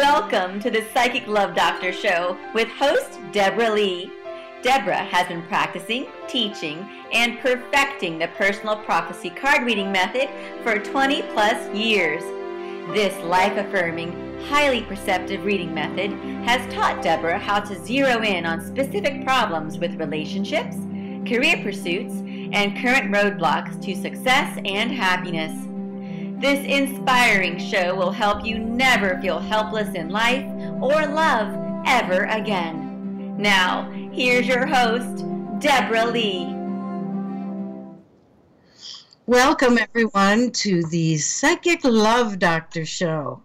Welcome to the Psychic Love Doctor Show with host Deborah Lee. Deborah has been practicing, teaching, and perfecting the personal prophecy card reading method for 20 plus years. This life-affirming, highly perceptive reading method has taught Deborah how to zero in on specific problems with relationships, career pursuits, and current roadblocks to success and happiness. This inspiring show will help you never feel helpless in life or love ever again. Now, here's your host, Deborah Lee. Welcome, everyone, to the Psychic Love Doctor Show.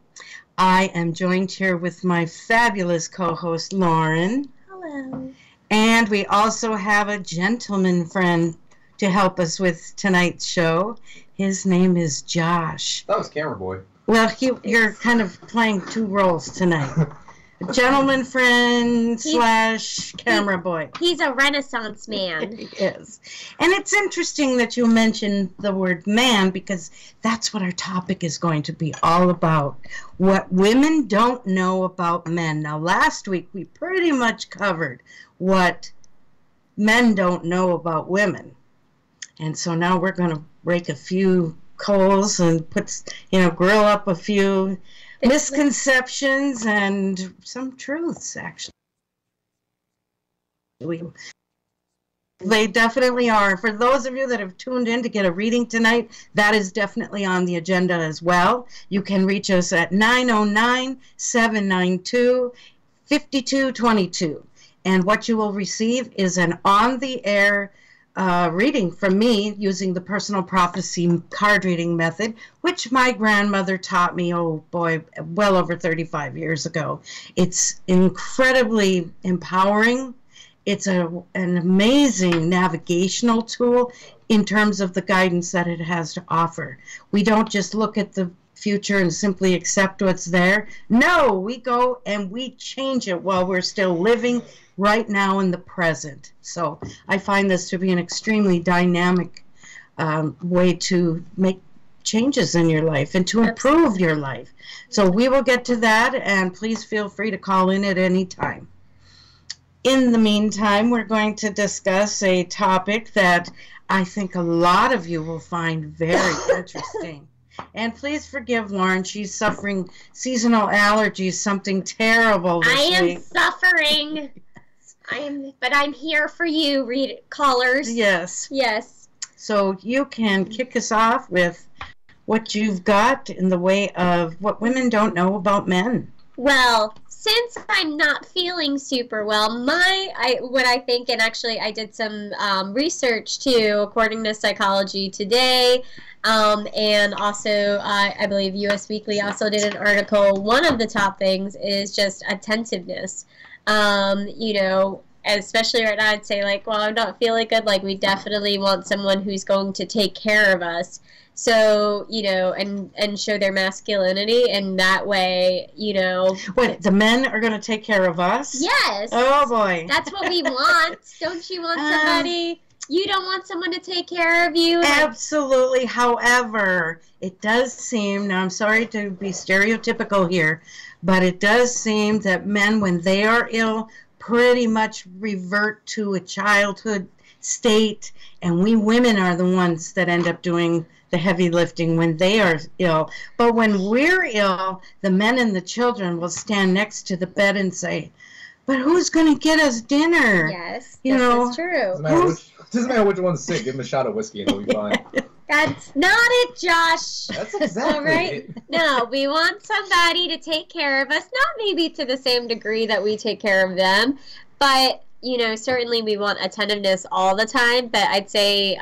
I am joined here with my fabulous co-host, Lauren. Hello. And we also have a gentleman friend to help us with tonight's show. His name is Josh. That was Camera Boy. Well, you're kind of playing two roles tonight. A gentleman friend slash camera boy. He's a Renaissance man. He is. And it's interesting that you mentioned the word man, because that's what our topic is going to be all about. What women don't know about men. Now, last week we pretty much covered what men don't know about women. And so now we're going to rake a few coals and grill up a few misconceptions and some truths, actually. They definitely are. For those of you that have tuned in to get a reading tonight, that is definitely on the agenda as well. You can reach us at 909-792-5222. And what you will receive is an on-the-air reading from me using the personal prophecy card reading method, which my grandmother taught me, oh boy, well over 35 years ago. It's incredibly empowering. It's an amazing navigational tool in terms of the guidance that it has to offer. We don't just look at the future and simply accept what's there. No, we go and we change it while we're still living right now in the present. So I find this to be an extremely dynamic way to make changes in your life and to improve your life. So we will get to that, and please feel free to call in at any time. In the meantime, we're going to discuss a topic that I think a lot of you will find very interesting. And please forgive Lauren, she's suffering seasonal allergies, something terrible this week. I am suffering. But I'm here for you, callers. Yes. Yes. So you can kick us off with what you've got in the way of what women don't know about men. Well, since I'm not feeling super well, what I think, and actually I did some research too, according to Psychology Today, and also I believe US Weekly also did an article. One of the top things is just attentiveness. Especially right now, I'd say, well, I'm not feeling good, we definitely want someone who's going to take care of us. So, and show their masculinity, and that way, What, the men are going to take care of us? Yes. Oh, boy. That's what we want. Don't you want somebody? You don't want someone to take care of you? Absolutely. However, it does seem, now I'm sorry to be stereotypical here, but it does seem that men, when they are ill, pretty much revert to a childhood state, and we women are the ones that end up doing the heavy lifting when they are ill. But when we're ill, the men and the children will stand next to the bed and say, but who's going to get us dinner? Yes, that's true. Doesn't matter which one's sick, give him a shot of whiskey and he'll be fine. That's not it, Josh. That's exactly all right. No, we want somebody to take care of us, not maybe to the same degree that we take care of them, but, certainly we want attentiveness all the time, but I'd say,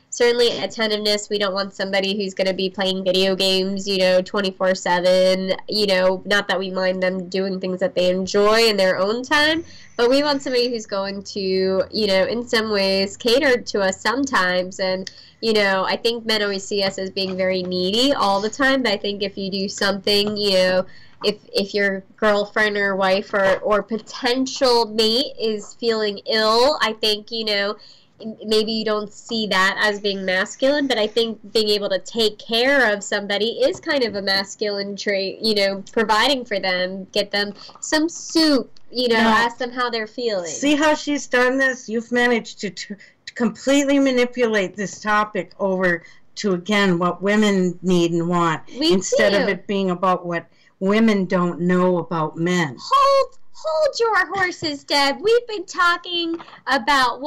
certainly attentiveness. We don't want somebody who's going to be playing video games, 24/7, not that we mind them doing things that they enjoy in their own time, but we want somebody who's going to, in some ways cater to us sometimes. And, I think men always see us as being very needy all the time, but I think if you do something, if your girlfriend or wife or potential mate is feeling ill, I think, maybe you don't see that as being masculine, but I think being able to take care of somebody is kind of a masculine trait, you know, providing for them, get them some soup, you know, ask them how they're feeling. See how she's done this? You've managed to completely manipulate this topic over to, again, what women need and want, instead of it being about what women don't know about men. Hold your horses, Deb. We've been talking about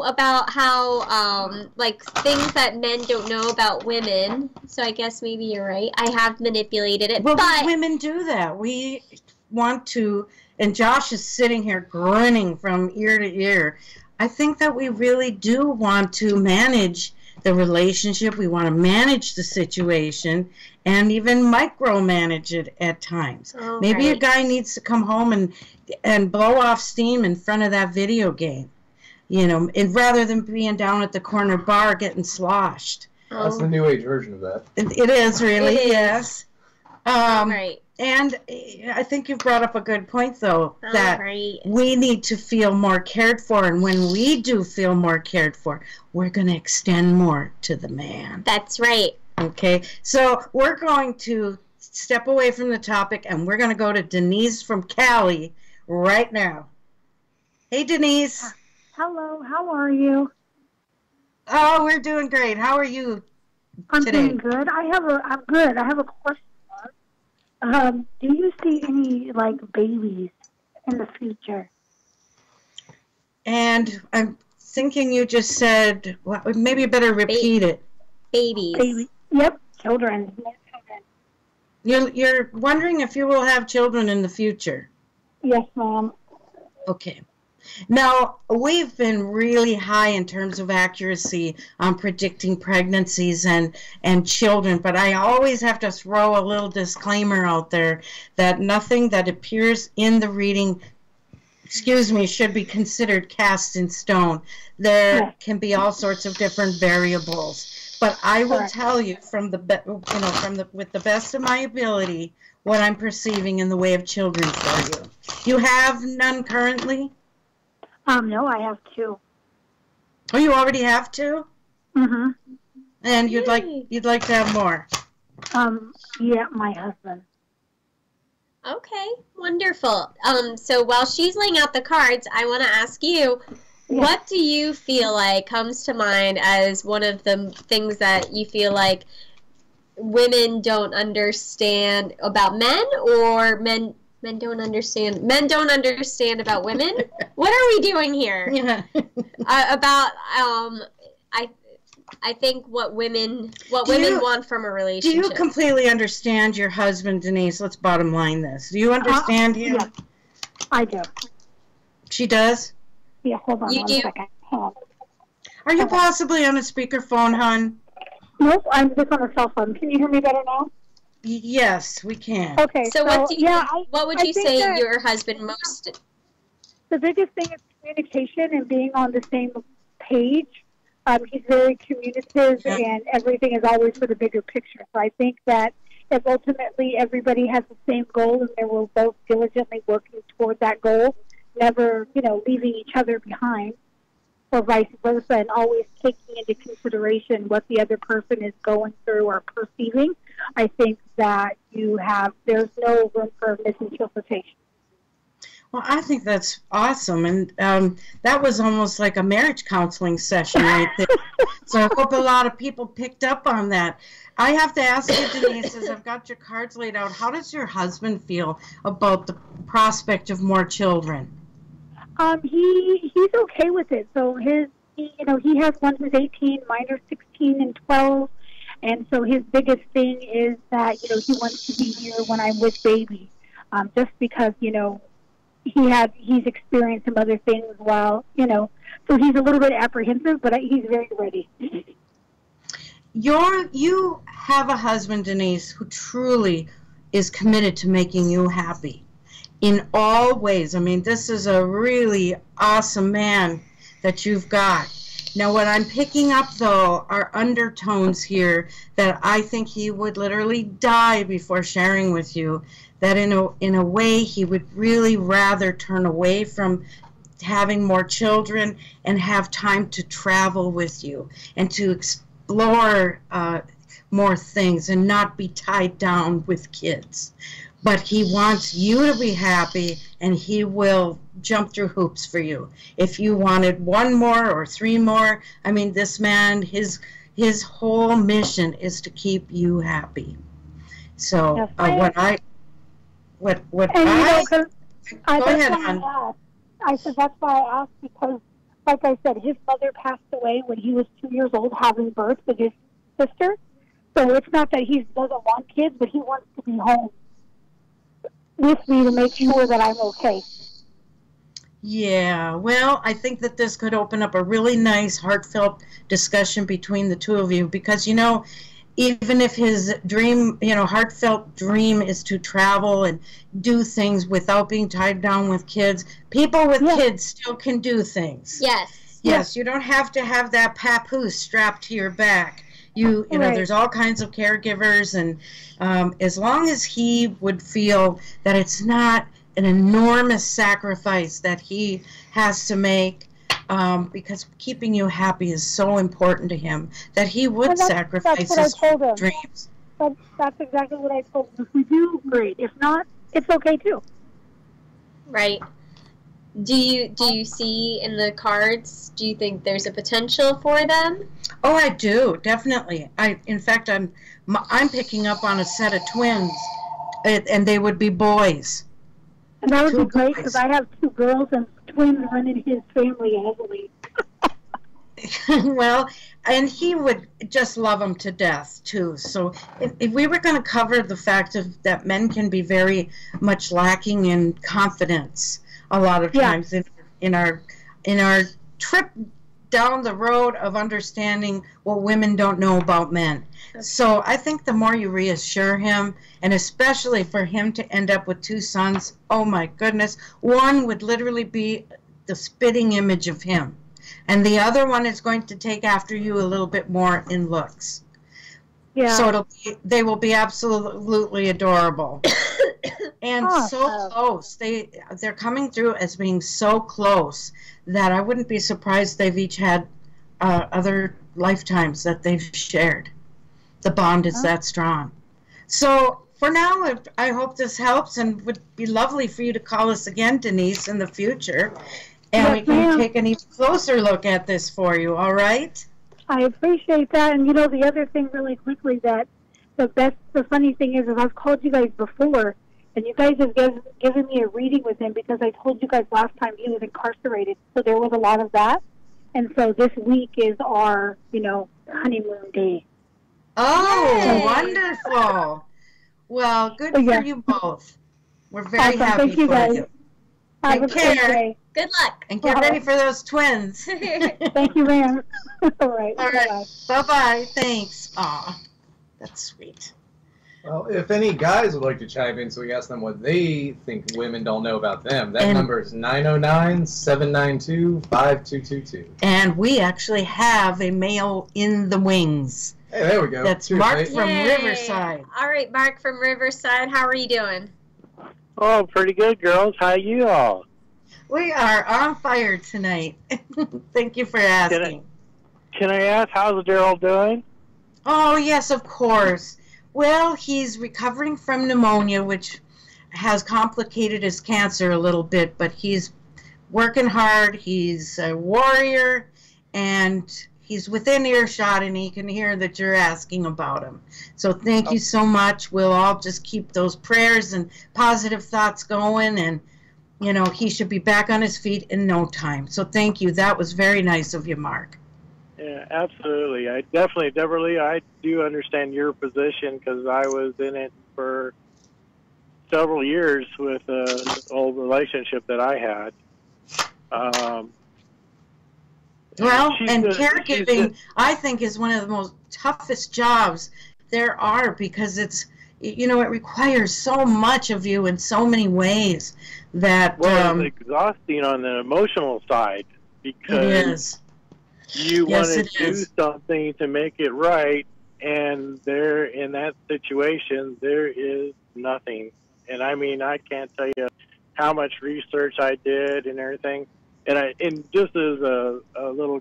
about how like things that men don't know about women. So I guess maybe you're right. I have manipulated it. Well, but women do that. We want to, and Josh is sitting here grinning from ear to ear. I think that we really do want to manage the relationship. We want to manage the situation and even micromanage it at times. Oh, Maybe right. a guy needs to come home and blow off steam in front of that video game, you know, and rather than being down at the corner bar getting sloshed. That's the new age version of that. It is really, It is. yes. Right. And I think you've brought up a good point, though, that Right. we need to feel more cared for. And when we do feel more cared for, we're going to extend more to the man. That's right. Okay, so we're going to step away from the topic, and we're going to go to Denise from Cali right now. Hey, Denise. Hello, how are you? Oh, we're doing great. How are you today? I'm doing good. I'm good. I have a question. Do you see any, like, babies in the future? And I'm thinking you just said, well, maybe you better repeat it. Babies. Baby. Yep, children. More children. You're wondering if you will have children in the future. Yes, ma'am. Okay. Now, we've been really high in terms of accuracy on predicting pregnancies and children, but I always have to throw a little disclaimer out there that nothing that appears in the reading, should be considered cast in stone. There can be all sorts of different variables, but I will tell you with the best of my ability what I'm perceiving in the way of children for you. You have none currently? No, I have two. Oh, you already have two? Mm-hmm. And you'd like to have more? Yeah, my husband. Okay, wonderful. So while she's laying out the cards, I want to ask you, what do you feel like comes to mind as one of the things that you feel like women don't understand about men, or men don't understand about women? What are we doing here? Yeah. I think what women want from a relationship. Do you completely understand your husband, Denise? Let's bottom line this. Do you understand him? Yeah, I do. She does? Yeah, hold on You one do? second. Hold on. Are you possibly on a speakerphone, hon? Nope, I'm just on a cell phone. Can you hear me better now? Yes, we can. Okay. So what would you think say that your husband most? the biggest thing is communication and being on the same page. He's very communicative, and everything is always for the bigger picture. So I think that if ultimately everybody has the same goal and they will both diligently working toward that goal, never, leaving each other behind, or vice versa, and always taking into consideration what the other person is going through or perceiving, I think that there's no room for misinterpretation. Well, I think that's awesome, and that was almost like a marriage counseling session right there. So I hope a lot of people picked up on that. I have to ask you, Denise, as I've got your cards laid out, how does your husband feel about the prospect of more children? He's okay with it. So he has one who's 18, mine are 16 and 12, and so his biggest thing is that he wants to be here when I'm with baby, just because he's experienced some other things while so he's a little bit apprehensive, but he's very ready. You have a husband, Denise, who truly is committed to making you happy in all ways. I mean, this is a really awesome man that you've got. Now, what I'm picking up, though, are undertones here that I think he would literally die before sharing with you, that in a way he would really rather turn away from having more children and have time to travel with you and to explore more things and not be tied down with kids. But he wants you to be happy, and he will jump through hoops for you. If you wanted one more or three more, I mean, this man, his whole mission is to keep you happy. So And go ahead, hon. I said that's why I asked, because, like I said, his mother passed away when he was 2 years old, having birth with his sister. So it's not that he doesn't want kids, but he wants to be home with me to make sure that I'm okay. Yeah, well, I think that this could open up a really nice, heartfelt discussion between the two of you, because, you know, even if his dream, you know, heartfelt dream is to travel and do things without being tied down with kids, people with kids still can do things. Yes. Yes, you don't have to have that papoose strapped to your back. You know, there's all kinds of caregivers, and as long as he would feel that it's not an enormous sacrifice that he has to make, because keeping you happy is so important to him, that he would sacrifice his dreams. That's exactly what I told him. If we do, great. If not, it's okay too. Right. Do you see in the cards, do you think there's a potential for them? Oh, I do, definitely. In fact, I'm picking up on a set of twins, and they would be boys. And that would be great, because I have two girls, and twins run in his family heavily. Well, and he would just love them to death, too. So if we were going to cover the fact that men can be very much lacking in confidence a lot of times in our trip down the road of understanding what women don't know about men. Okay. So I think the more you reassure him, and especially for him to end up with two sons, oh my goodness, one would literally be the spitting image of him, and the other one is going to take after you a little bit more in looks. Yeah. So they will be absolutely adorable. And so close. They're coming through as being so close that I wouldn't be surprised they've each had other lifetimes that they've shared. The bond is that strong. So for now, I hope this helps, and would be lovely for you to call us again, Denise, in the future, and we can take an even closer look at this for you, all right? I appreciate that. And, you know, the other thing really quickly, that the funny thing is I've called you guys before, and you guys have given me a reading with him, because I told you guys last time he was incarcerated. So there was a lot of that. And so this week is our, you know, honeymoon day. Oh, yay. Wonderful. Well, good for you both. We're very happy for you. Take care. Good luck. And get ready for those twins. Thank you, ma'am. All right. Bye-bye. Thanks. Aw, that's sweet. Well, if any guys would like to chime in so we ask them what they think women don't know about them, that number is 909-792-5222. And we actually have a male in the wings. Hey, there we go. That's Mark from Riverside. All right, Mark from Riverside. How are you doing? Oh, pretty good, girls. How are you all? We are on fire tonight. Thank you for asking. Can I ask, how's Daryl doing? Oh, yes, of course. Well, he's recovering from pneumonia, which has complicated his cancer a little bit, but he's working hard. He's a warrior, and he's within earshot, and he can hear that you're asking about him. So thank you so much. We'll all just keep those prayers and positive thoughts going, and, you know, he should be back on his feet in no time. So thank you. That was very nice of you, Mark. Yeah, absolutely. I definitely, Deborah, I do understand your position, because I was in it for several years with an old relationship that I had. Well, and caregiving, I think, is one of the most toughest jobs there are, because it's, you know, it requires so much of you in so many ways that... Well, it's exhausting on the emotional side, because... It is. You want to do something to make it right, and there, in that situation, there is nothing. And I mean, I can't tell you how much research I did and everything, And just as a little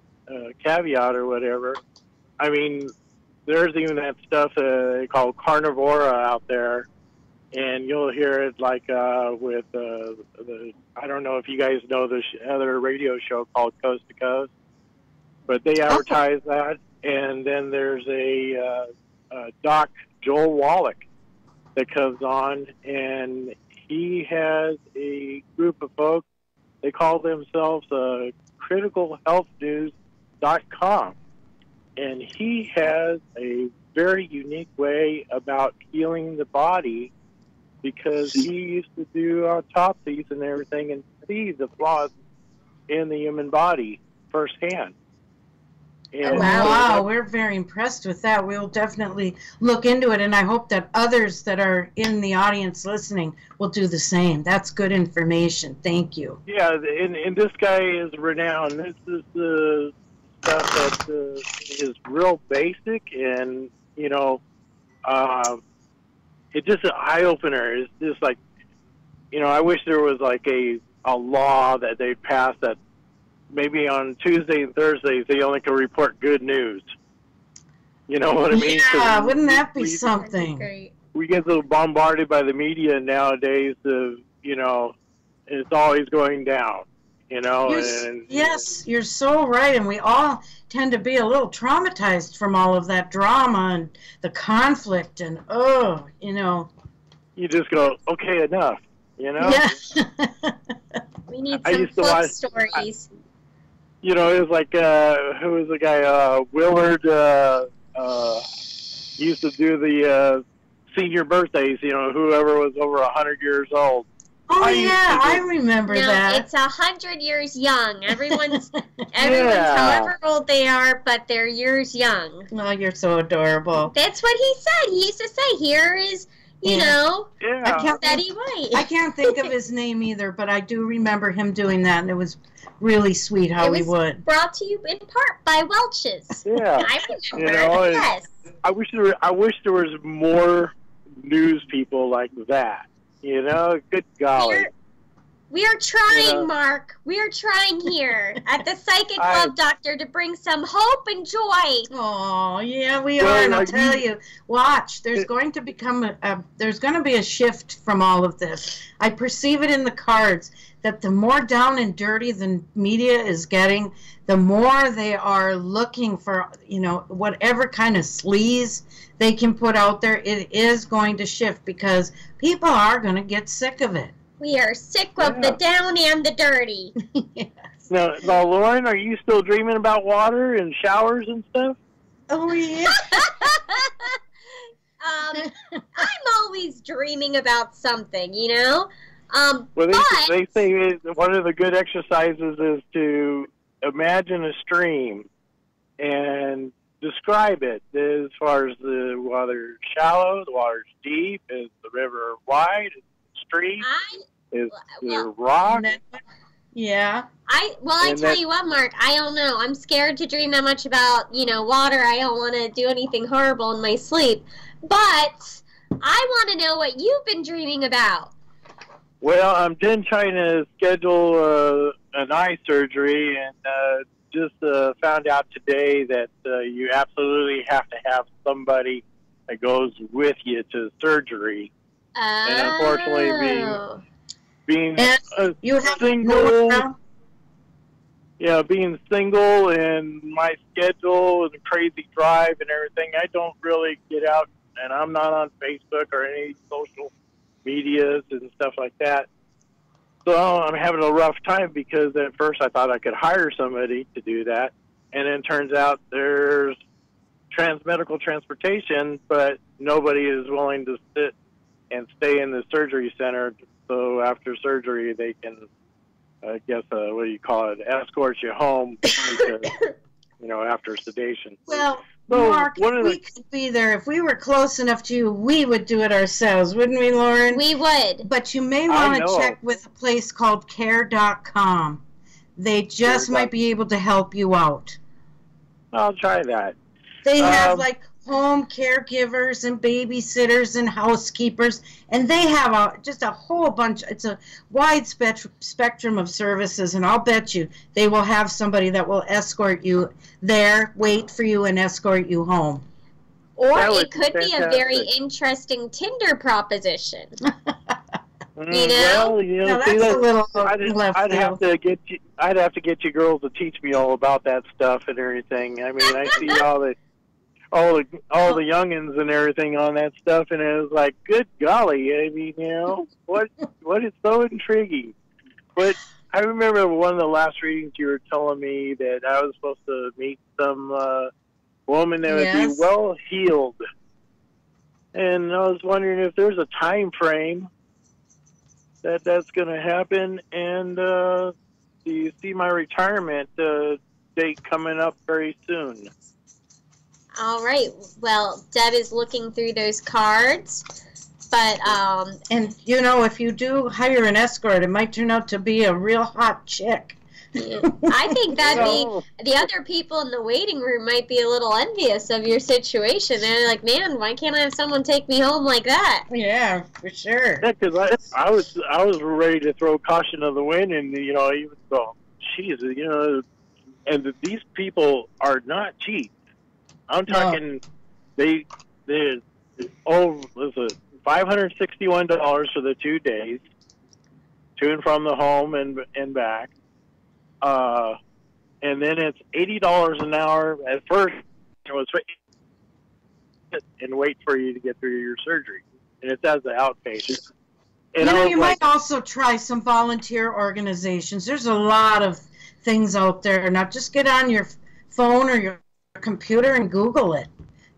caveat or whatever, I mean, there's even that stuff they call carnivora out there, and you'll hear it like with I don't know if you guys know this other radio show called Coast to Coast, but they advertise that. And then there's a Doc Joel Wallach that comes on, and he has a group of folks. They call themselves criticalhealthnews.com. And he has a very unique way about healing the body, because he used to do autopsies and everything and see the flaws in the human body firsthand. And wow, we're very impressed with that. We'll definitely look into it, and I hope that others that are in the audience listening will do the same. That's good information. Thank you. Yeah, and this guy is renowned. This is the stuff that is real basic, and, you know, it's just an eye-opener. It's just like, you know, I wish there was like a law that they'd pass that maybe on Tuesday and Thursdays they only can report good news. You know what I mean? Yeah, wouldn't that be something? Great. We get so bombarded by the media nowadays of, you know, it's always going down, you know. Yes, you're so right, and we all tend to be a little traumatized from all of that drama and the conflict, and you know. You just go, okay, enough, you know? Yeah. We need some flip stories. You know, it was like, who was the guy, Willard, used to do the senior birthdays, you know, whoever was over 100 years old. Oh, yeah, I remember that. It's 100 years young. Everyone's however old they are, but they're years young. Oh, you're so adorable. That's what he said. He used to say, here is, you know, Steady White. I can't think of his name either, but I do remember him doing that, and it was really sweet how he would. Brought to you in part by Welch's. Yeah. I remember. You know, yes. I wish there was more news people like that. You know, good golly. We are trying, Mark. We are trying here at the Psychic Love Doctor to bring some hope and joy. Oh, yeah, we are. And I'll tell you, watch. There's going to become there's going to be a shift from all of this. I perceive it in the cards that the more down and dirty the media is getting, the more they are looking for, you know, whatever kind of sleaze they can put out there. It is going to shift because people are going to get sick of it. We are sick of the down and the dirty. Yes. Now, Lauren, are you still dreaming about water and showers and stuff? Oh, yeah. I'm always dreaming about something, you know? Well, they say one of the good exercises is to imagine a stream and describe it as far as the water shallow, the water's deep, is the river wide, is the stream, is the rock. Yeah. I tell you what, Mark, I don't know. I'm scared to dream that much about, you know, water. I don't want to do anything horrible in my sleep. But I want to know what you've been dreaming about. Well, I'm then trying to schedule an eye surgery, and just found out today that you absolutely have to have somebody that goes with you to surgery. And unfortunately, being single, being single and my schedule and crazy drive and everything, I don't really get out, and I'm not on Facebook or any social medias and stuff like that. So I'm having a rough time because at first I thought I could hire somebody to do that, and then turns out there's medical transportation, but nobody is willing to sit and stay in the surgery center. So after surgery, they can, I guess, what do you call it, escort you home, because, you know, after sedation. Well, so Mark, if we could be there, if we were close enough to you, we would do it ourselves, wouldn't we, Lauren? We would. But you may want to check with a place called care.com. They just might be able to help you out. I'll try that. They have, like, home caregivers and babysitters and housekeepers, and they have just a whole bunch. It's a wide spectrum of services, and I'll bet you they will have somebody that will escort you there, wait for you, and escort you home. Or it could be a very interesting Tinder proposition. You know? Well, you know, no, that's a little I'd have to get you girls to teach me all about that stuff and everything. I mean, I see all the youngins and everything on that stuff, and it was like, good golly! I mean, you know, what is so intriguing? But I remember one of the last readings you were telling me that I was supposed to meet some woman that would be well heeled, and I was wondering if there's a time frame that's going to happen, and do you see my retirement date coming up very soon? All right. Well, Deb is looking through those cards, but and you know, if you do hire an escort, it might turn out to be a real hot chick. I think that'd be the other people in the waiting room might be a little envious of your situation. They're like, man, why can't I have someone take me home like that? Yeah, for sure. Yeah, because I was ready to throw caution to the wind, and you know, even go, geez, you know, and these people are not cheap. I'm talking, listen, $561 for the 2 days, to and from the home and back. And then it's $80 an hour. At first, it was and wait for you to get through your surgery, and it's as an outpatient. And you know, you might also try some volunteer organizations. There's a lot of things out there. Now, just get on your phone or your computer and Google it.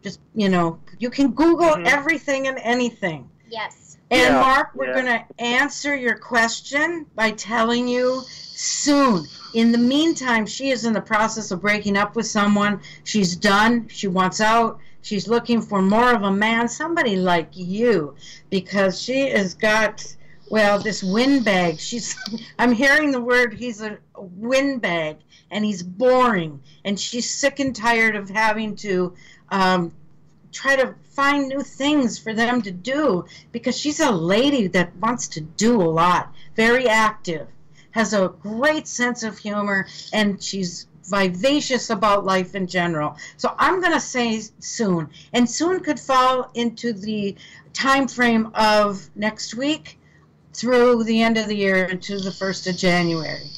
Just, you know, you can Google everything and anything. Yes. And Mark, we're going to answer your question by telling you soon. In the meantime, she is in the process of breaking up with someone. She's done. She wants out. She's looking for more of a man, somebody like you, because she has got, well, this windbag. I'm hearing the word, he's a windbag, and he's boring. And she's sick and tired of having to try to find new things for them to do, because she's a lady that wants to do a lot, very active, has a great sense of humor, and she's vivacious about life in general. So I'm going to say soon, and soon could fall into the time frame of next week through the end of the year into the 1st of January.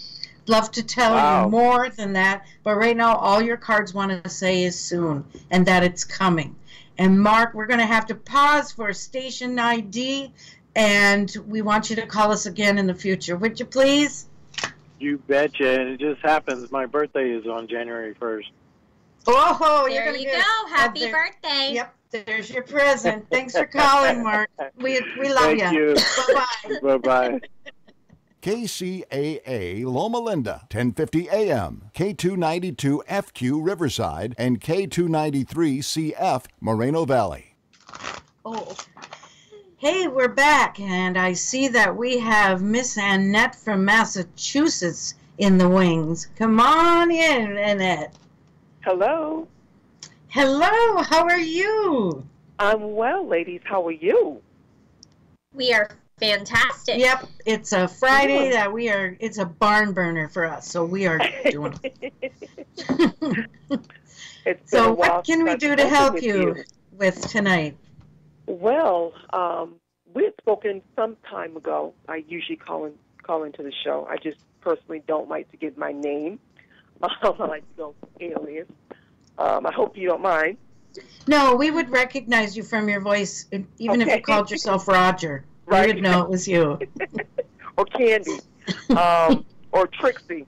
Love to tell you more than that, but right now all your cards want to say is soon, and that it's coming. And Mark, we're going to have to pause for station ID, and we want you to call us again in the future. Would you please? You betcha. And it just happens my birthday is on January 1st. Oh, there you go. Happy birthday. Yep, there's your present. Thanks for calling, Mark. We love Thank you. Bye-bye. Bye-bye. KCAA Loma Linda, 1050 AM, K292FQ Riverside, and K293CF Moreno Valley. Oh. Hey, we're back, and I see that we have Miss Annette from Massachusetts in the wings. Come on in, Annette. Hello. Hello, how are you? I'm well, ladies. How are you? We are fantastic. Yep, it's a Friday it's a barn burner for us, so we are doing it. So what can we do to help you with tonight? Well, we had spoken some time ago. I usually call into the show. I just personally don't like to give my name. I like to go alias. I hope you don't mind. No, we would recognize you from your voice, even if you called yourself Roger. Right. We would know it was you. Or Candy. Or Trixie.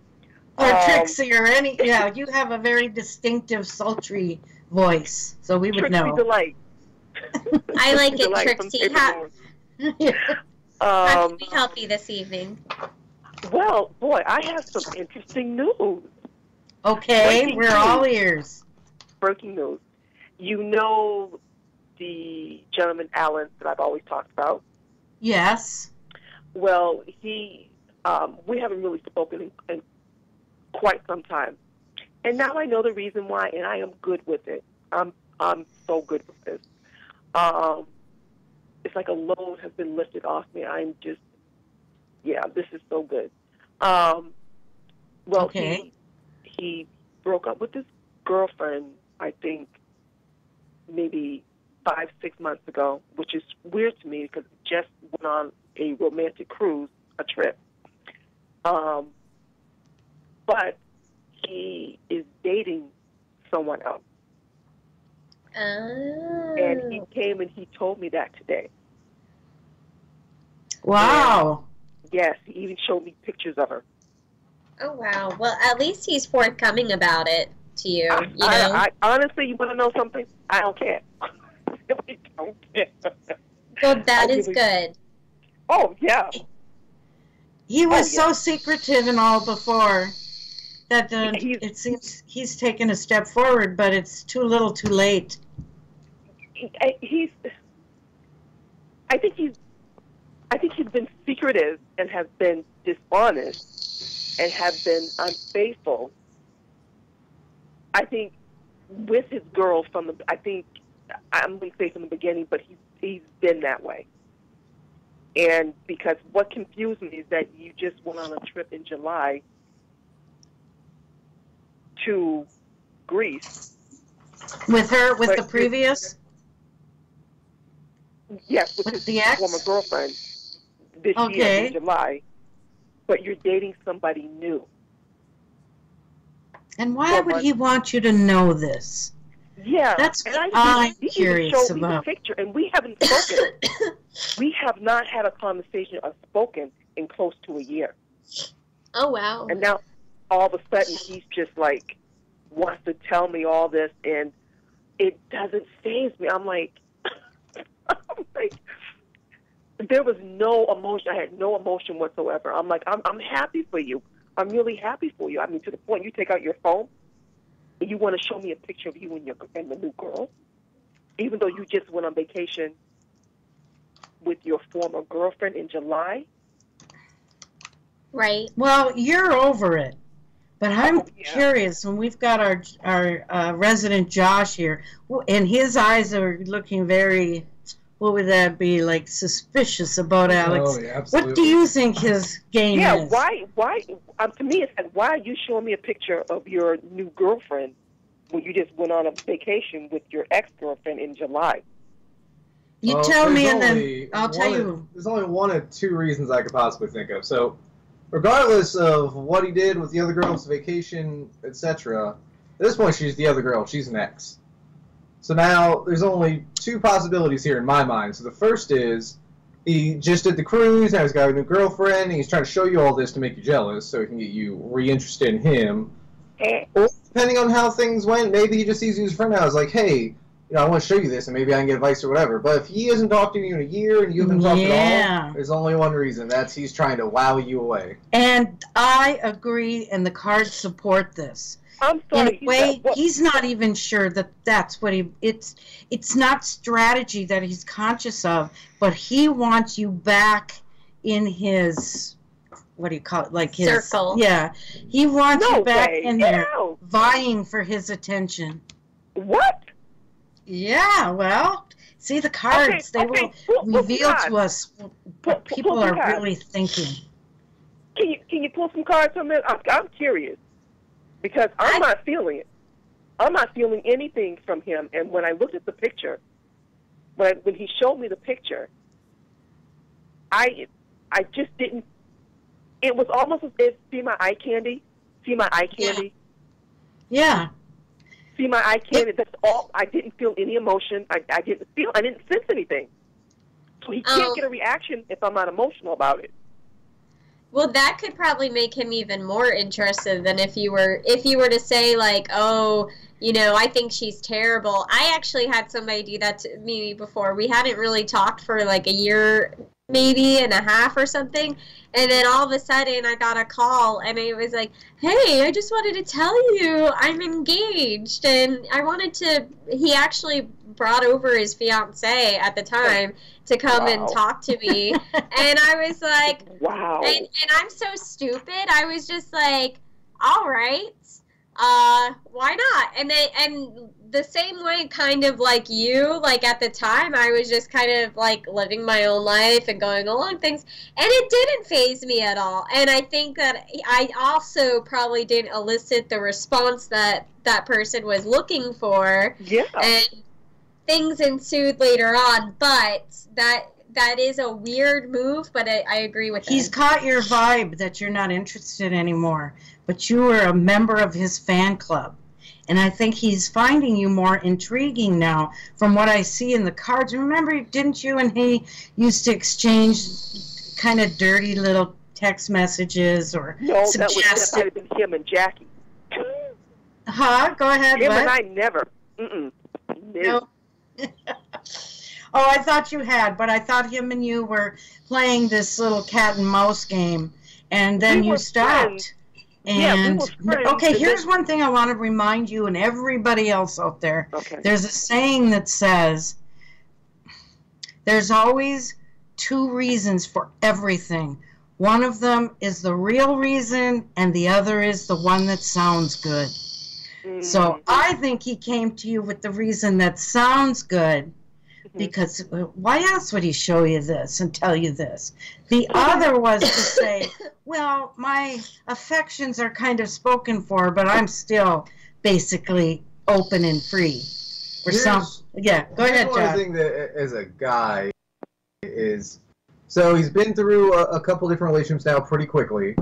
Or Trixie, or any, you have a very distinctive, sultry voice, so we would Trixie know. Delight. I like it, Delight Trixie. How can we help you this evening? Well, boy, I have some interesting news. Okay, we're all ears. Breaking news. You know the gentleman, Alan, that I've always talked about? Yes. Well, we haven't really spoken in quite some time. And now I know the reason why, and I am good with it. I'm I'm so good with this. It's like a load has been lifted off me. I'm just, this is so good. Well, Okay. he broke up with his girlfriend, I think, maybe 5-6 months ago, which is weird to me because he just went on a romantic cruise, a trip. But he is dating someone else. Oh. And he came and he told me that today. Wow. And yes, he even showed me pictures of her. Oh, wow. Well, at least he's forthcoming about it to you, you know? I honestly, you want to know something? I don't care. I really don't care. Well, that is good. Oh, yeah. He was so secretive and all before that it seems he's taken a step forward, but it's too little too late. I think he's been secretive and has been dishonest and have been unfaithful. I think with his girl I'm going to say from the beginning, but he's been that way. And because what confused me is that you just went on a trip in July to Greece. With her, with the previous? Yes, with his the ex? former girlfriend this year in July. But you're dating somebody new. And why would he want you to know this? Yeah, that's what I'm curious about. Me the picture, and we haven't spoken. We have not had a conversation or spoken in close to a year. Oh, wow. And now, all of a sudden, he's just like, wants to tell me all this, and it doesn't faze me. I'm like, there was no emotion. I had no emotion whatsoever. I'm like, I'm happy for you. I'm really happy for you. I mean, to the point you take out your phone, and you want to show me a picture of you and the new girl, even though you just went on vacation with your former girlfriend in July. Right. Well, you're over it. But I'm curious, when we've got our resident Josh here, and his eyes are looking very, what would that be, like suspicious about Alex? Oh, yeah, absolutely. What do you think his game is? Yeah, why? To me, it's like, why are you showing me a picture of your new girlfriend when you just went on a vacation with your ex-girlfriend in July? You tell me, and then I'll tell you. There's only one of two reasons I could possibly think of. So, regardless of what he did with the other girl's vacation, etc., at this point, she's the other girl. She's an ex. So now, there's only two possibilities here in my mind. So the first is, he just did the cruise, now he's got a new girlfriend, and he's trying to show you all this to make you jealous, so he can get you reinterested in him. Or, depending on how things went, maybe he just sees you as a friend now. It's like, hey, I want to show you this, and maybe I can get advice or whatever. But if he hasn't talked to you in a year, and you haven't talked at all, there's only one reason. That's he's trying to wow you away. And I agree, and the cards support this. I'm sorry. In a way, he's not even sure that that's what it's not strategy that he's conscious of, but he wants you back in his, what do you call it, like his circle. Yeah, he wants you back in there, No. vying for his attention. What? Yeah, well, see the cards, they will reveal to us what people are really thinking. Can you pull some cards from it? I'm curious. Because I'm not feeling it. I'm not feeling anything from him. And when I looked at the picture, when he showed me the picture, I just didn't. It was almost as if, see my eye candy? See my eye candy? Yeah. See my eye candy? That's all. I didn't feel any emotion. I didn't sense anything. So he can't get a reaction if I'm not emotional about it. Well, that could probably make him even more interested than if you were to say, like, oh, I think she's terrible. I actually had somebody do that to me before. We hadn't really talked for like a year, maybe and a half or something. And then all of a sudden I got a call and it was like, hey, I just wanted to tell you I'm engaged. And he actually brought over his fiance at the time to come and talk to me. And I was like, wow. And I'm so stupid. I was just like, all right. why not? And the same way, kind of like you, like at the time, I was just kind of like living my own life and going along things, and it didn't faze me at all. And I think that I also probably didn't elicit the response that that person was looking for. Yeah. And things ensued later on, but that is a weird move, but I agree with He's it. caught your vibe that you're not interested anymore, but you were a member of his fan club. And I think he's finding you more intriguing now from what I see in the cards. Remember, didn't you and he used to exchange kind of dirty little text messages or No, that suggested... might have been him and Jackie. Huh? Go ahead. Him what? and I never. Mm-mm. No. Oh, I thought you had, but I thought him and you were playing this little cat and mouse game, and then We you were stopped. friends. And Yeah, we were friends, okay, and here's then- one thing I want to remind you and everybody else out there. Okay. There's a saying that says, there's always two reasons for everything. One of them is the real reason, and the other is the one that sounds good. So I think he came to you with the reason that sounds good, because why else would he show you this and tell you this? The other was to say, well, my affections are kind of spoken for, but I'm still basically open and free. Or some, yeah, go ahead, One John. thing that, as a guy, is so he's been through a couple different relationships now pretty quickly.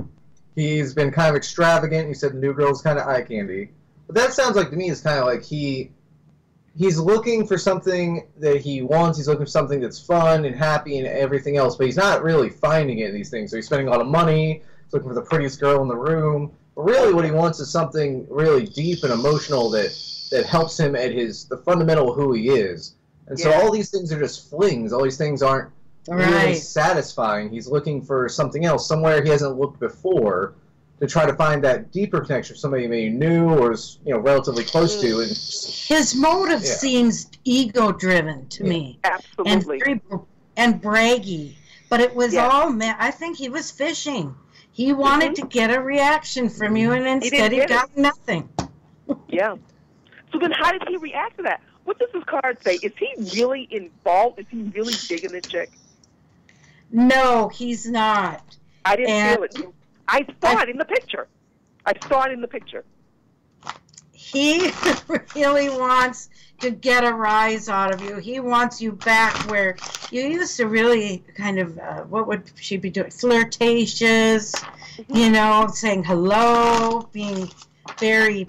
He's been kind of extravagant. He said the new girl's kind of eye candy. But that sounds like to me is kind of like he's looking for something that he wants. He's looking for something that's fun and happy and everything else, but he's not really finding it in these things. So he's spending a lot of money. He's looking for the prettiest girl in the room. But really what he wants is something really deep and emotional that helps him at the fundamental of who he is. And so all these things are just flings. All these things aren't really satisfying. He's looking for something else, somewhere he hasn't looked before, to try to find that deeper connection with somebody maybe knew or is relatively close to. And his motive seems ego-driven to me. Absolutely. And braggy. But it was all meant. I think he was fishing. He wanted to get a reaction from you, and instead he got nothing. Yeah. So then how did he react to that? What does his card say? Is he really involved? Is he really digging the chick? No, he's not. I didn't feel it. I saw it in the picture. I saw it in the picture. He really wants to get a rise out of you. He wants you back where you used to really kind of, what would she be doing? Flirtatious, saying hello, being very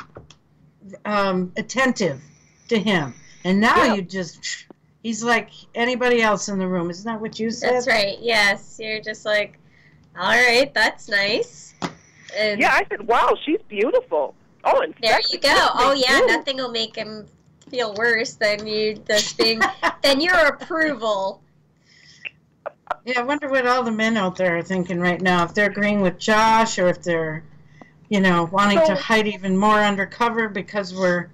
attentive to him. And now you just, he's like anybody else in the room. Isn't that what you said? That's right, yes. You're just like, all right, that's nice. And yeah, I said, wow, she's beautiful. Oh, and there you go. Oh, yeah, nothing will make him feel worse than you just being, than your approval. Yeah, I wonder what all the men out there are thinking right now. If they're agreeing with Josh or if they're, wanting to hide even more undercover because we're...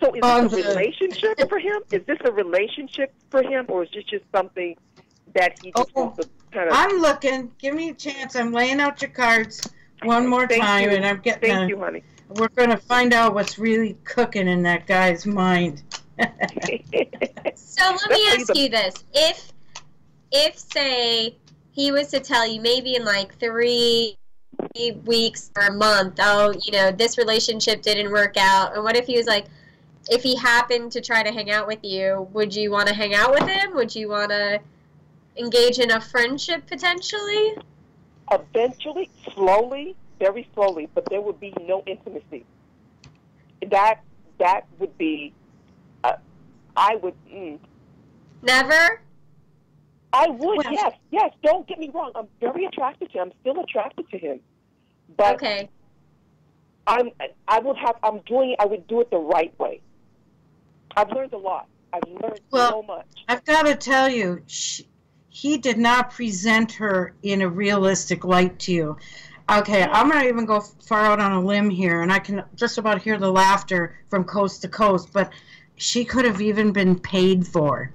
So is this a relationship for him? Is this a relationship for him, or is this just something that he just wants to kind of... I'm looking. Give me a chance. I'm laying out your cards one more time, and I'm getting... Thank you, honey. We're going to find out what's really cooking in that guy's mind. So let me ask you this. If, say, he was to tell you maybe in like 3 weeks or a month, this relationship didn't work out, and what if he was like, if he happened to try to hang out with you, would you want to hang out with him? Would you want to engage in a friendship potentially? Eventually, slowly, very slowly, but there would be no intimacy. That would be, I would... Never? I would, yes. Don't get me wrong. I'm very attracted to him. I'm still attracted to him. But okay. I would do it the right way. I've learned a lot. I've learned so much. I've got to tell you, he did not present her in a realistic light to you. Okay, I'm going to even go far out on a limb here, and I can just about hear the laughter from coast to coast, but she could have even been paid for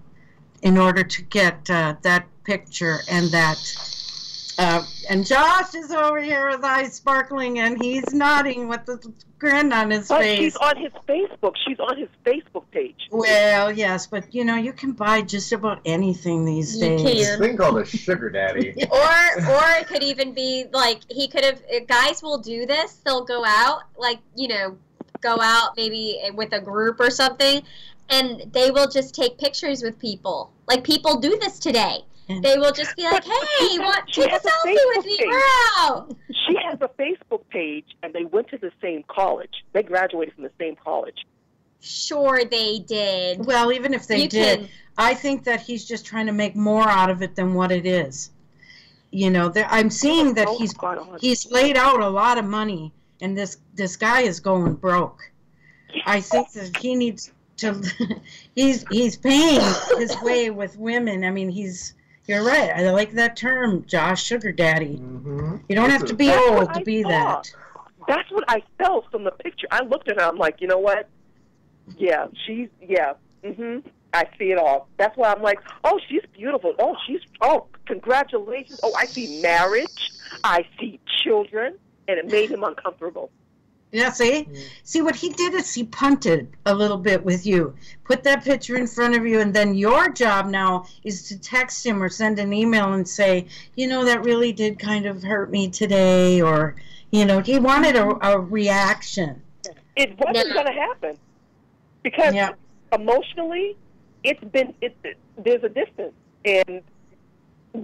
in order to get that picture and that And Josh is over here with eyes sparkling, and he's nodding with the grin on his face. She's on his Facebook. She's on his Facebook page. Well, yes, but you know, you can buy just about anything these days. can. This thing called a sugar daddy. Or it could even be like he could have. Guys will do this. They'll go out, like, you know, go out maybe with a group or something, and they will just take pictures with people. Like, people do this today. They will just be like, "Hey, take a selfie with me, wow!" She has a Facebook page, and they went to the same college. They graduated from the same college. Sure, they did. Well, even if they did, I think that he's just trying to make more out of it than what it is. You know, I'm seeing that he's laid out a lot of money, and this guy is going broke. I think that he needs to. he's paying his way with women. I mean, You're right. I like that term, Josh, sugar daddy. Mm-hmm. You don't have to be old to be that. That's what I felt from the picture. I looked at her. I'm like, you know what? Yeah, I see it all. That's why I'm like, oh, she's beautiful. Oh, congratulations. Oh, I see marriage. I see children. And it made him uncomfortable. Yeah, see? See, what he did is he punted a little bit with you. Put that picture in front of you, and then your job now is to text him or send an email and say, you know, that really did kind of hurt me today, or, you know, he wanted a reaction. It wasn't going to happen. Because emotionally, there's a distance. And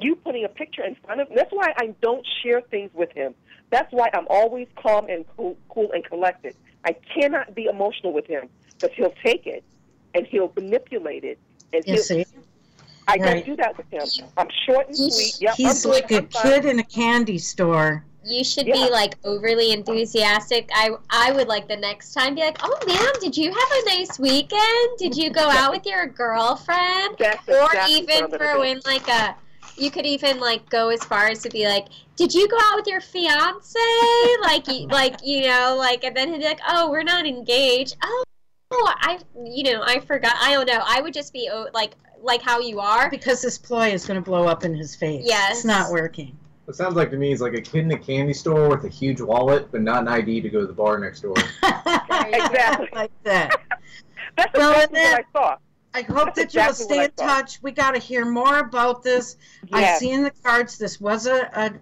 you putting a picture in front of him, that's why I don't share things with him. That's why I'm always calm and cool and collected. I cannot be emotional with him because he'll take it and he'll manipulate it. And I don't do that with him. I'm short and sweet. Yep, he's like a kid in a candy store. You should be like overly enthusiastic. I would like the next time be like, oh, ma'am, did you have a nice weekend? Did you go out with your girlfriend? Or even throw in like you could even like go as far as to be like, did you go out with your fiance? like, you know, like, and then he'd be like, oh, we're not engaged. Oh, I forgot. I don't know. I would just be like how you are. Because this ploy is going to blow up in his face. Yes. It's not working. It sounds like to me he's like a kid in a candy store with a huge wallet, but not an ID to go to the bar next door. Exactly. Like that. That's exactly what I thought. I hope that you'll stay in touch. We got to hear more about this. I see in the cards this was a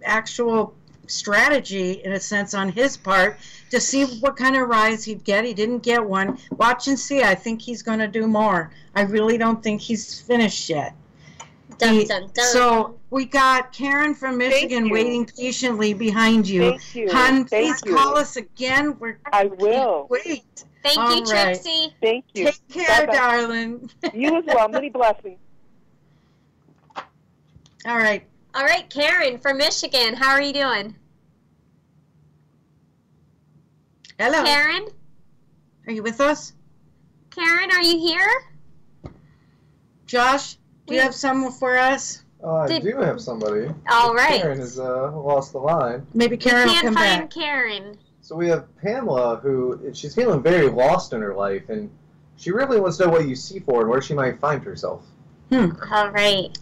actual strategy, in a sense, on his part to see what kind of rise he'd get. He didn't get one. Watch and see. I think he's going to do more. I really don't think he's finished yet. Dun, dun, dun. So we got Karen from Michigan waiting patiently behind you. Thank you. Hon, please call us again. I will. Wait. Thank you, Trixie. Thank you. Take care, Bye-bye. darling. You as well. Many blessings. All right. All right, Karen from Michigan. How are you doing? Hello. Karen? Are you with us? Karen, are you here? Josh, do you have someone for us? I do have somebody. All right. Karen has lost the line. Maybe Karen will come Can't back. find Karen. So we have Pamela, who she's feeling very lost in her life, and she really wants to know what you see for and where she might find herself. All right.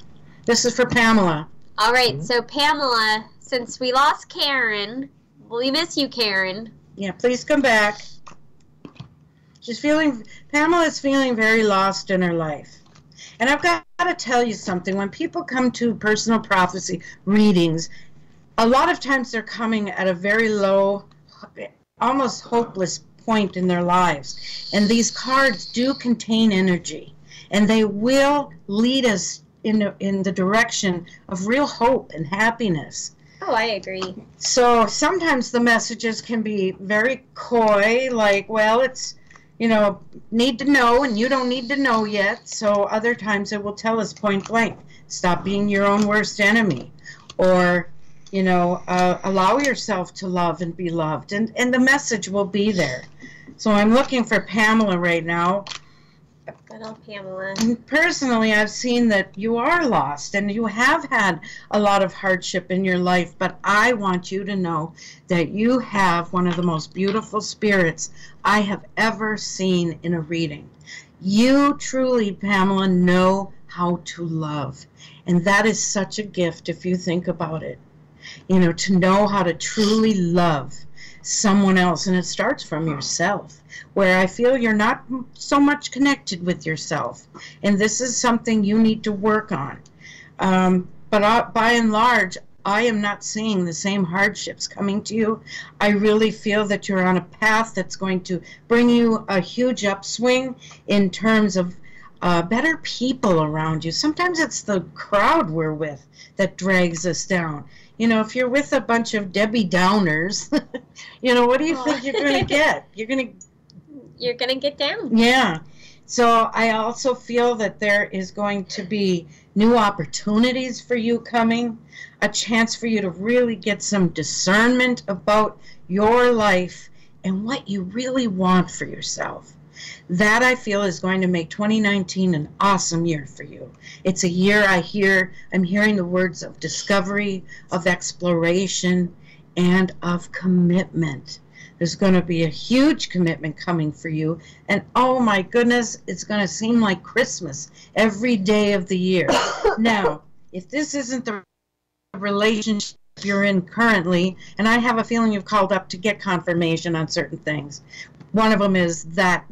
This is for Pamela. All right, so Pamela, since we lost Karen, we miss you, Karen. Yeah, please come back. Pamela's feeling very lost in her life. And I've got to tell you something. When people come to personal prophecy readings, a lot of times they're coming at a very low, almost hopeless point in their lives. And these cards do contain energy. And they will lead us in the direction of real hope and happiness. Oh, I agree. So sometimes the messages can be very coy, like, well, it's, you know, need to know and you don't need to know yet. So other times it will tell us point blank, stop being your own worst enemy. Or, you know, allow yourself to love and be loved. And the message will be there. So I'm looking for Pamela right now. Good old Pamela. Personally, I've seen that you are lost and you have had a lot of hardship in your life, but I want you to know that you have one of the most beautiful spirits I have ever seen in a reading. You truly, Pamela, know how to love, and that is such a gift if you think about it. you know, to know how to truly love someone else. And it starts from yourself, where I feel you're not so much connected with yourself. And this is something you need to work on. But by and large, I am not seeing the same hardships coming to you. I really feel that you're on a path that's going to bring you a huge upswing in terms of better people around you. Sometimes it's the crowd we're with that drags us down. You know, if you're with a bunch of Debbie Downers, you know, what do you think you're going to get? You're going to get down. Yeah. So I also feel that there is going to be new opportunities for you coming, a chance for you to really get some discernment about your life and what you really want for yourself. That, I feel, is going to make 2019 an awesome year for you. It's a year I'm hearing the words of discovery, of exploration, and of commitment. There's going to be a huge commitment coming for you. And oh my goodness, it's going to seem like Christmas every day of the year. Now, if this isn't the relationship you're in currently, and I have a feeling you've called up to get confirmation on certain things. One of them is that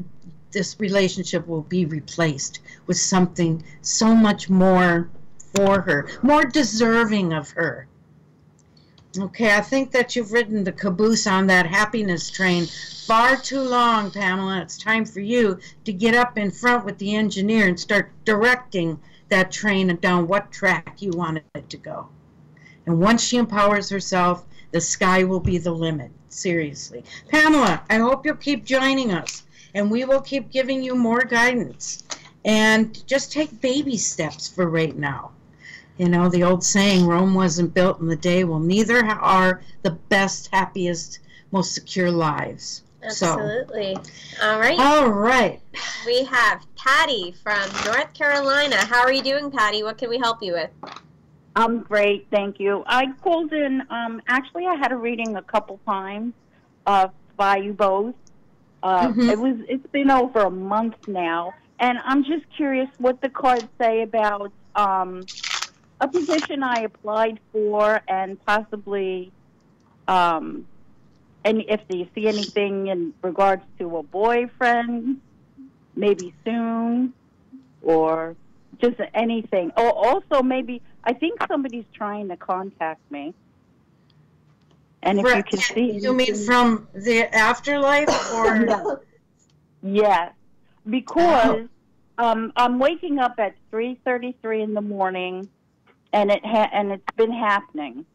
this relationship will be replaced with something so much more for her, more deserving of her. Okay, I think that you've ridden the caboose on that happiness train far too long, Pamela. It's time for you to get up in front with the engineer and start directing that train down what track you want it to go. And once she empowers herself, the sky will be the limit. Seriously. Pamela, I hope you'll keep joining us, and we will keep giving you more guidance. And just take baby steps for right now. You know, the old saying, Rome wasn't built in a day. Well, neither are the best, happiest, most secure lives. Absolutely. All right. All right. We have Patty from North Carolina. How are you doing, Patty? What can we help you with? I'm great, thank you. I called in, actually I had a reading a couple times by you both. It's been over a month now, and I'm just curious what the cards say about a position I applied for, and possibly, and if you see anything in regards to a boyfriend, maybe soon, or just anything. Or also maybe, I think somebody's trying to contact me. And if you can see... You mean from the afterlife, or... Yes, because I'm waking up at 3:33 in the morning, and it's been happening.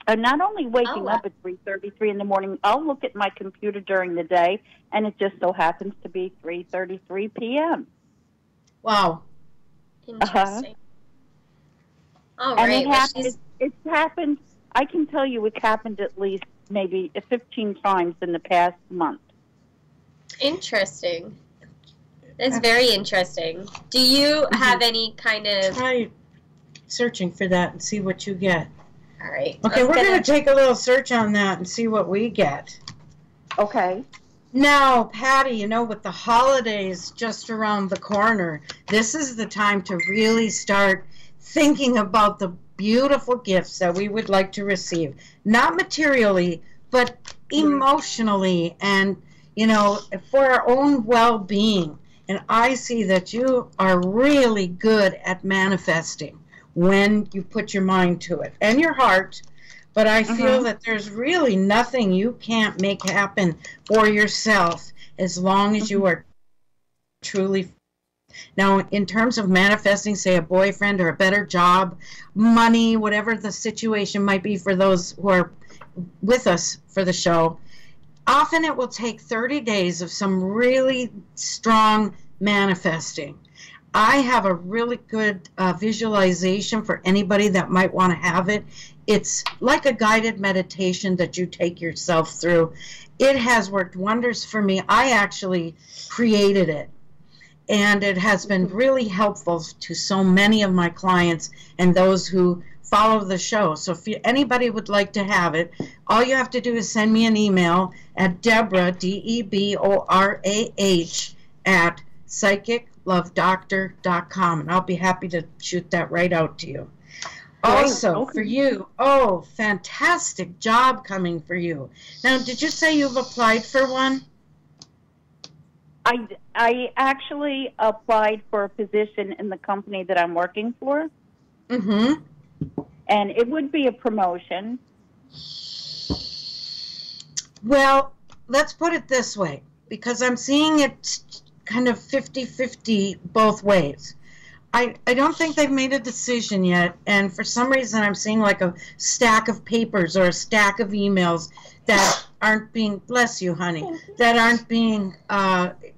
And not only waking up at 3:33 in the morning, I'll look at my computer during the day, and it just so happens to be 3:33 p.m. Wow. Interesting. All and right. it's happened, I can tell you it's happened at least maybe 15 times in the past month. Interesting. That's very interesting. Do you have any kind of... Try searching for that and see what you get. All right. Okay, we're going to take a little search on that and see what we get. Okay. Now, Patty, you know, with the holidays just around the corner, this is the time to really start thinking about the beautiful gifts that we would like to receive. Not materially, but emotionally and, you know, for our own well-being. And I see that you are really good at manifesting when you put your mind to it and your heart. But I feel that there's really nothing you can't make happen for yourself as long as you are truly. Now, in terms of manifesting, say, a boyfriend or a better job, money, whatever the situation might be for those who are with us for the show, often it will take 30 days of some really strong manifesting. I have a really good visualization for anybody that might want to have it. It's like a guided meditation that you take yourself through. It has worked wonders for me. I actually created it, and it has been really helpful to so many of my clients and those who follow the show. So if anybody would like to have it, all you have to do is send me an email at Deborah, DEBORAH, at psychiclovedoctor.com, and I'll be happy to shoot that right out to you. also Okay. for you. Oh, fantastic job coming for you. Now, did you say you've applied for one? I actually applied for a position in the company that I'm working for, Mm-hmm. and it would be a promotion. Well, let's put it this way, because I'm seeing it kind of 50-50 both ways. I don't think they've made a decision yet, and for some reason I'm seeing like a stack of papers or a stack of emails that aren't being, bless you, honey, that aren't being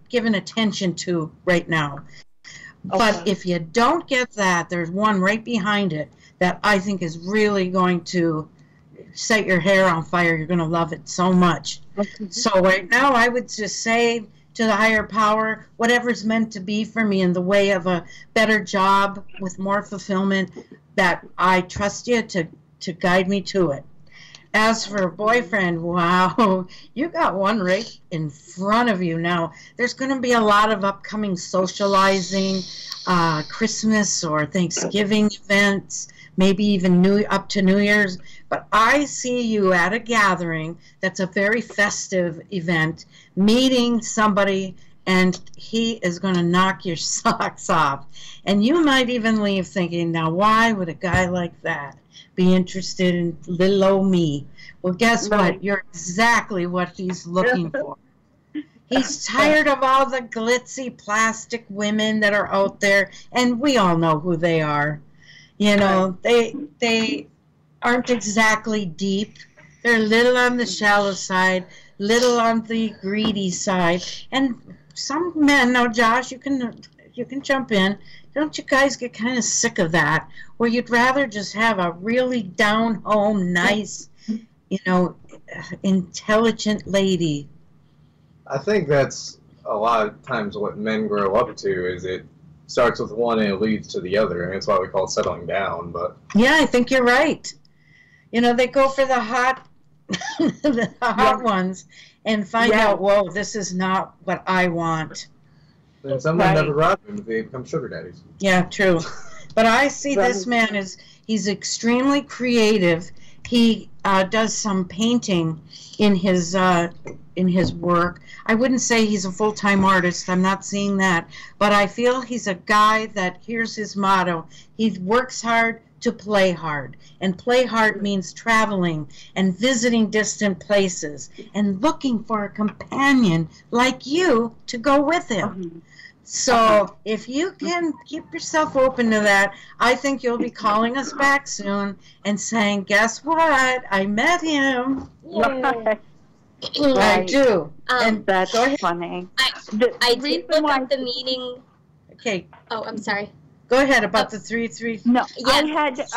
given attention to right now. But Okay. if you don't get that, there's one right behind it that I think is really going to set your hair on fire. You're going to love it so much. So right now I would just say to the higher power, whatever's meant to be for me in the way of a better job with more fulfillment, that I trust you to guide me to it. As for a boyfriend, wow, you got one right in front of you now. There's going to be a lot of upcoming socializing, Christmas or Thanksgiving events, maybe even up to New Year's. But I see you at a gathering that's a very festive event, meeting somebody, and he is going to knock your socks off. And you might even leave thinking, now why would a guy like that be interested in little old me? Well, guess what? You're exactly what he's looking for. He's tired of all the glitzy plastic women that are out there, and we all know who they are. You know, they aren't exactly deep. They're a little on the shallow side, little on the greedy side. And some men, now Josh, you can jump in. Don't you guys get kind of sick of that, where you'd rather just have a really down-home, nice, intelligent lady? I think that's a lot of times what men grow up to, is it starts with one and it leads to the other. I mean, that's why we call it settling down. But yeah, I think you're right. You know, they go for the hot, the hot ones, and find out, whoa, this is not what I want. then some men never rob them if they become sugar daddies. Yeah, true. But I see this man as he's extremely creative. He does some painting in his work. I wouldn't say he's a full-time artist. I'm not seeing that. But I feel he's a guy that, here's his motto, he works hard to play hard. And play hard means traveling and visiting distant places and looking for a companion like you to go with him. So if you can keep yourself open to that, I think you'll be calling us back soon and saying, guess what? I met him. I do. And that's funny. I did look up the meaning. Okay. Oh, I'm sorry. Go ahead about the 3-3. No, yes.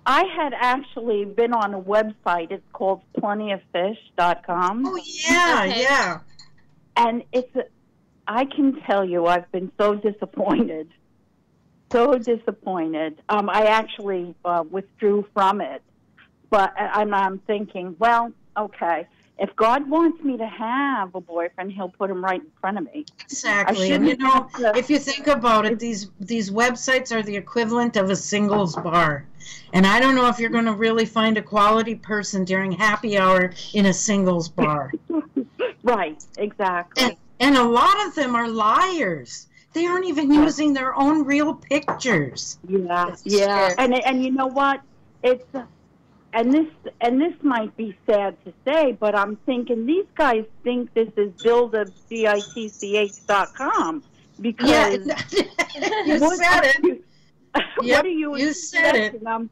I had actually been on a website. It's called plentyoffish.com. Oh, yeah, yeah. And I can tell you, I've been so disappointed. So disappointed. I actually withdrew from it. But I'm thinking, well, okay, if God wants me to have a boyfriend, he'll put him right in front of me. Exactly. And if you think about it, these websites are the equivalent of a singles bar. And I don't know if you're going to really find a quality person during happy hour in a singles bar. Right, exactly. And a lot of them are liars. They aren't even using their own real pictures. Yeah. And you know what? And this might be sad to say, but I'm thinking these guys think this is buildabitch.com because you said it. What are you said it. I'm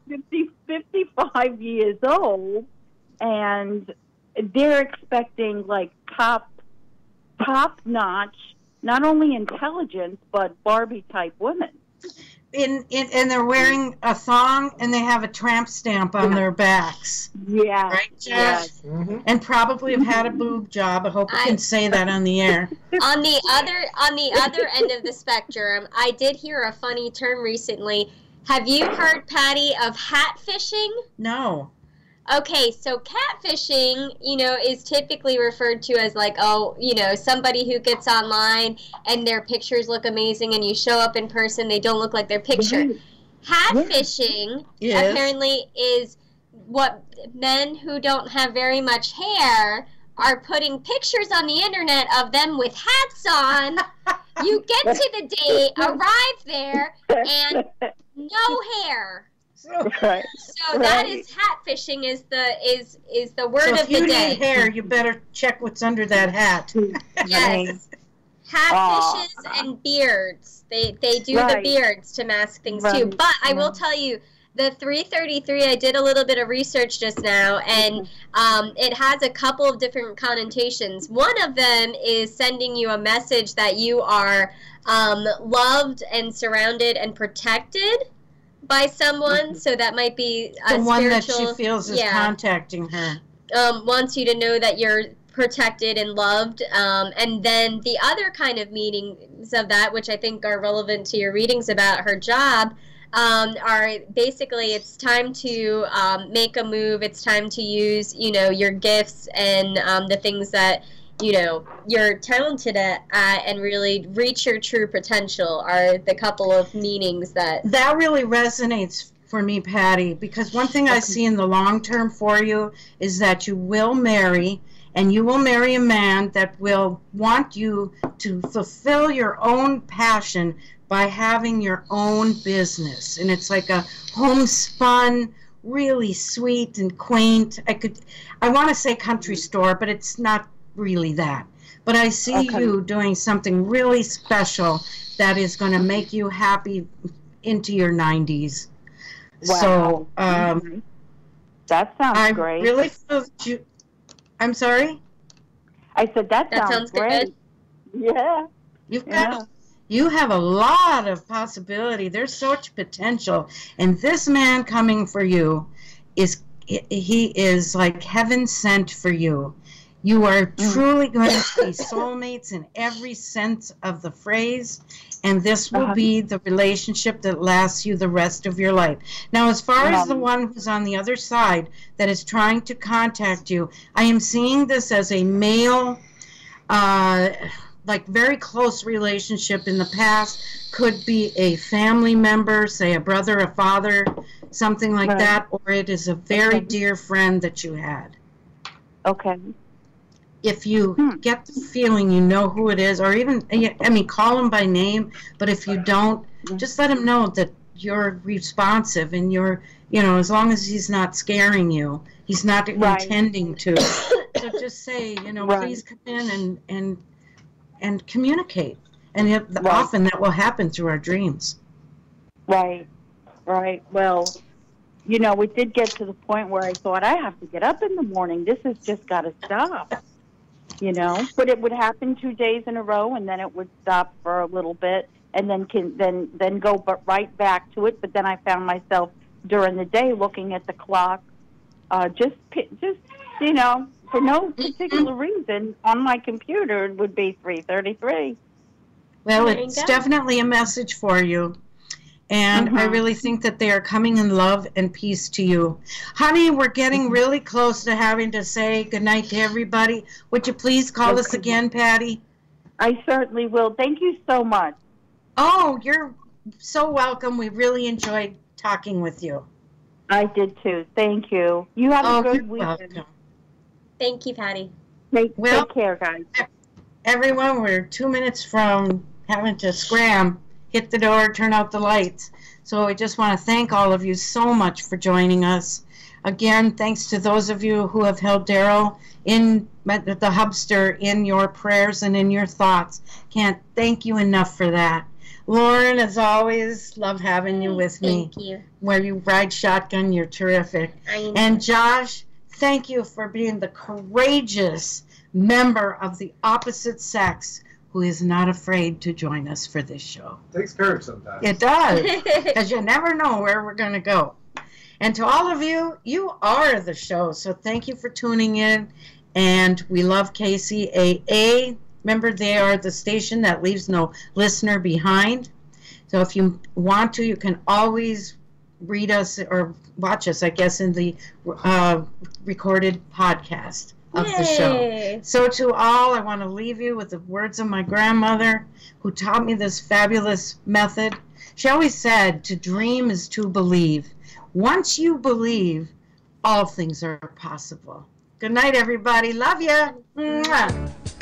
55 years old, and they're expecting like top notch, not only intelligence but Barbie type women. And they're wearing a thong and they have a tramp stamp on their backs. Yeah. Right, Josh? Mm-hmm. And probably have had a boob job. I hope I can say that on the air. On the other end of the spectrum, I did hear a funny term recently. Have you heard, Patty, of hat fishing? No. Okay, so catfishing, is typically referred to as like, somebody who gets online and their pictures look amazing and you show up in person, they don't look like their picture. Hat fishing apparently is what men who don't have very much hair are putting pictures on the internet of them with hats on. You get to the date, arrive there, and no hair. Right. So that is hat fishing is the word of the day. If you need hair, you better check what's under that hat. Yes. Hat fishes and beards. They do the beards to mask things too. But I will tell you, the 333, I did a little bit of research just now, and it has a couple of different connotations. One of them is sending you a message that you are loved and surrounded and protected by someone, so that might be a the one spiritual, that she feels is contacting her. Wants you to know that you're protected and loved. And then the other kind of meanings of that, which I think are relevant to your readings about her job, are basically it's time to make a move. It's time to use, your gifts and the things that you're talented at and really reach your true potential are the couple of meanings that really resonates for me, Patty, because one thing I see in the long term for you is that you will marry, and you will marry a man that will want you to fulfill your own passion by having your own business. And it's like a homespun, really sweet and quaint. I want to say country store, but it's not really that. But I see you doing something really special that is going to make you happy into your 90s. Wow. So that sounds great. I really feel that you... I'm sorry? I said that sounds great. Good. Yeah. You have a lot of possibility. There's such potential. And this man coming for you he is like heaven sent for you. You are truly going to be soulmates in every sense of the phrase, and this will be the relationship that lasts you the rest of your life. Now, as far as the one who's on the other side that is trying to contact you, I am seeing this as a male, like very close relationship in the past. Could be a family member, say a brother, a father, something like that, or it is a very dear friend that you had. Okay. If you get the feeling you know who it is, or even, call him by name, but if you don't, just let him know that you're responsive and you're, as long as he's not scaring you, he's not intending to. So just say, please come in and communicate. And often that will happen through our dreams. Right. Well, it did get to the point where I thought, I have to get up in the morning. This has just got to stop. But it would happen 2 days in a row, and then it would stop for a little bit, and then go right back to it. But then I found myself during the day looking at the clock, just for no particular reason on my computer. It would be 3:33. Well, it's definitely a message for you. And I really think that they are coming in love and peace to you. Honey, we're getting really close to having to say goodnight to everybody. Would you please call us again, Patty? I certainly will. Thank you so much. Oh, you're so welcome. We really enjoyed talking with you. I did too. Thank you. You have a good weekend. Welcome. Thank you, Patty. Take care, guys. Everyone, we're 2 minutes from having to scram. Hit the door, turn out the lights. So I just want to thank all of you so much for joining us. Again, thanks to those of you who have held Daryl in the Hubster in your prayers and in your thoughts. Can't thank you enough for that. Lauren, as always, love having you with me. Thank you. Where you ride shotgun, you're terrific. And Josh, thank you for being the courageous member of the opposite sex who is not afraid to join us for this show. Takes courage sometimes. It does, because you never know where we're going to go. And to all of you, you are the show, so thank you for tuning in, and we love KCAA. Remember, they are the station that leaves no listener behind. So if you want to, you can always read us or watch us, I guess, in the recorded podcast. of the show. So to all, I want to leave you with the words of my grandmother, who taught me this fabulous method. She always said, to dream is to believe. Once you believe, all things are possible. Good night, everybody. Love ya. Mwah.